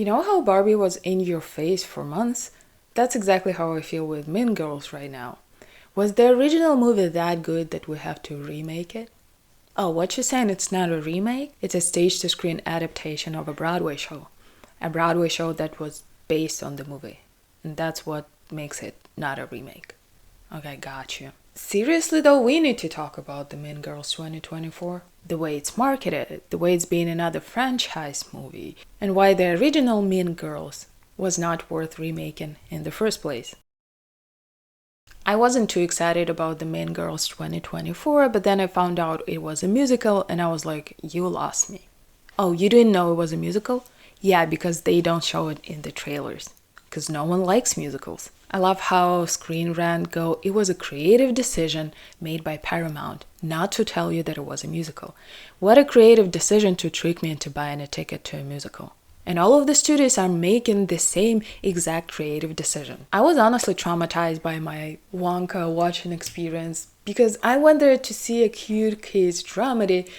You know how Barbie was in your face for months? That's exactly how I feel with Mean Girls right now. Was the original movie that good that we have to remake it? Oh, what you're saying it's not a remake? It's a stage to screen adaptation of a Broadway show. A Broadway show that was based on the movie. And that's what makes it not a remake. Okay, got you. Seriously though, we need to talk about the Mean Girls 2024. The way it's marketed, the way it's being another franchise movie, and why the original Mean Girls was not worth remaking in the first place. I wasn't too excited about the Mean Girls 2024, but then I found out it was a musical and I was like, you lost me. Oh, you didn't know it was a musical? Yeah, because they don't show it in the trailers. Because no one likes musicals. I love how Screen Rant go, it was a creative decision made by Paramount not to tell you that it was a musical. What a creative decision to trick me into buying a ticket to a musical. And all of the studios are making the same exact creative decision. I was honestly traumatized by my Wonka watching experience because I went there to see a cute kids dramedy,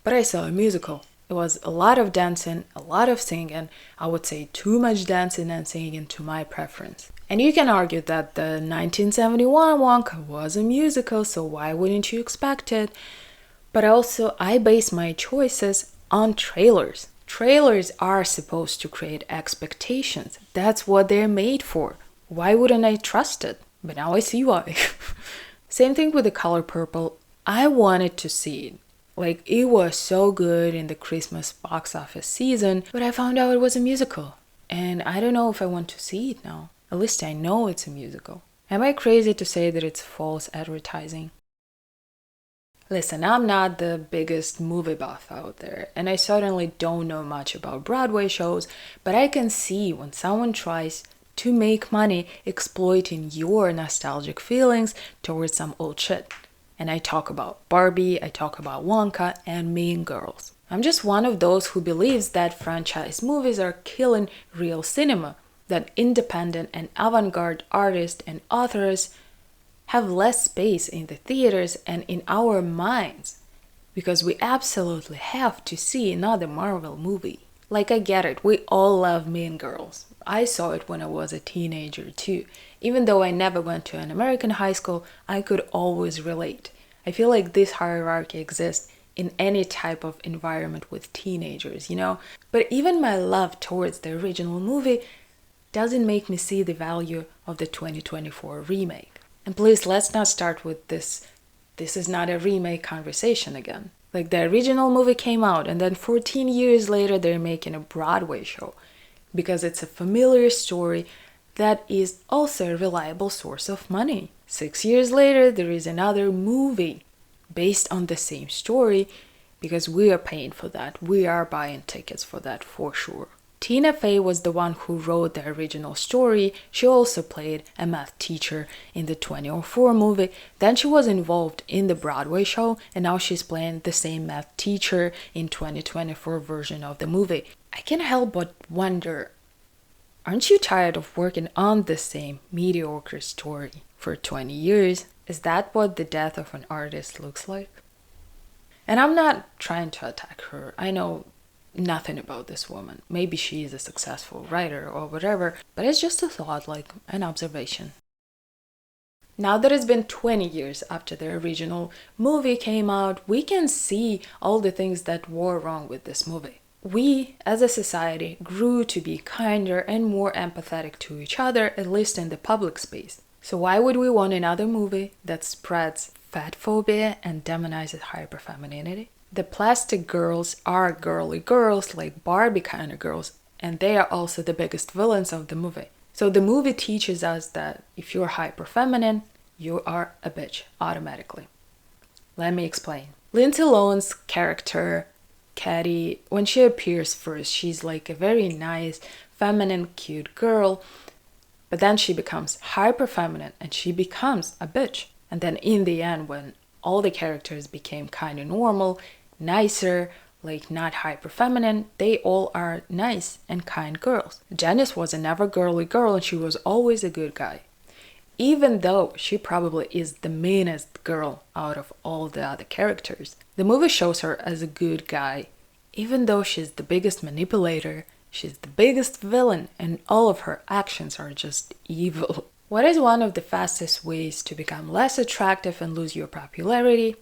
but I saw a musical. It was a lot of dancing, a lot of singing. I would say too much dancing and singing to my preference. And you can argue that the 1971 Wonka was a musical, so why wouldn't you expect it? But also, I base my choices on trailers. Trailers are supposed to create expectations. That's what they're made for. Why wouldn't I trust it? But now I see why. Same thing with The Color Purple. I wanted to see it. Like, it was so good in the Christmas box office season, but I found out it was a musical. And I don't know if I want to see it now. At least I know it's a musical. Am I crazy to say that it's false advertising? Listen, I'm not the biggest movie buff out there, and I certainly don't know much about Broadway shows, but I can see when someone tries to make money exploiting your nostalgic feelings towards some old shit. And I talk about Barbie, I talk about Wonka, and Mean Girls. I'm just one of those who believes that franchise movies are killing real cinema, that independent and avant-garde artists and authors have less space in the theaters and in our minds, because we absolutely have to see another Marvel movie. Like, I get it, we all love Mean Girls. I saw it when I was a teenager too. Even though I never went to an American high school, I could always relate. I feel like this hierarchy exists in any type of environment with teenagers, you know? But even my love towards the original movie doesn't make me see the value of the 2024 remake. And please, let's not start with this is not a remake conversation again. Like, the original movie came out and then 14 years later they're making a Broadway show because it's a familiar story that is also a reliable source of money. 6 years later there is another movie based on the same story because we are paying for that. We are buying tickets for that for sure. Tina Fey was the one who wrote the original story. She also played a math teacher in the 2004 movie. Then she was involved in the Broadway show, and now she's playing the same math teacher in 2024 version of the movie. I can't help but wonder, aren't you tired of working on the same mediocre story for 20 years? Is that what the death of an artist looks like? And I'm not trying to attack her. I know nothing about this woman. Maybe she is a successful writer or whatever, but it's just a thought, like an observation. Now that it's been 20 years after the original movie came out, we can see all the things that were wrong with this movie. We, as a society, grew to be kinder and more empathetic to each other, at least in the public space. So why would we want another movie that spreads fat phobia and demonizes hyperfemininity? The plastic girls are girly girls, like Barbie kind of girls, and they are also the biggest villains of the movie. So the movie teaches us that if you're hyper feminine, you are a bitch automatically. Let me explain. Lindsay Lohan's character, Caddy, when she appears first, she's like a very nice, feminine, cute girl, but then she becomes hyper feminine and she becomes a bitch. And then in the end, when all the characters became kind of normal, nicer, like not hyper feminine, they all are nice and kind girls. Janice was a never girly girl and she was always a good guy. Even though she probably is the meanest girl out of all the other characters, the movie shows her as a good guy, even though she's the biggest manipulator She's the biggest villain, and all of her actions are just evil. What is one of the fastest ways to become less attractive and lose your popularity?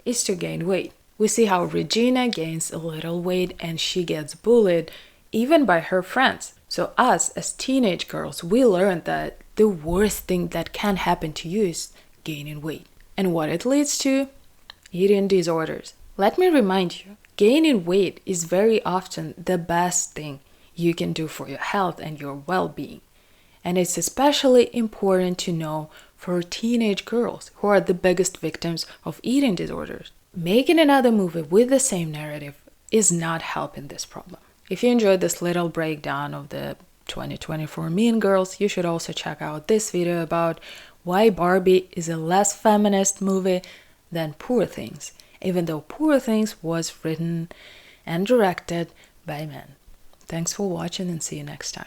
Is to gain weight. We see how Regina gains a little weight and she gets bullied even by her friends. So us as teenage girls, we learned that the worst thing that can happen to you is gaining weight. And what it leads to? Eating disorders. Let me remind you, gaining weight is very often the best thing you can do for your health and your well-being. And it's especially important to know for teenage girls who are the biggest victims of eating disorders. Making another movie with the same narrative is not helping this problem. If you enjoyed this little breakdown of the 2024 Mean Girls, you should also check out this video about why Barbie is a less feminist movie than Poor Things, even though Poor Things was written and directed by men. Thanks for watching and see you next time.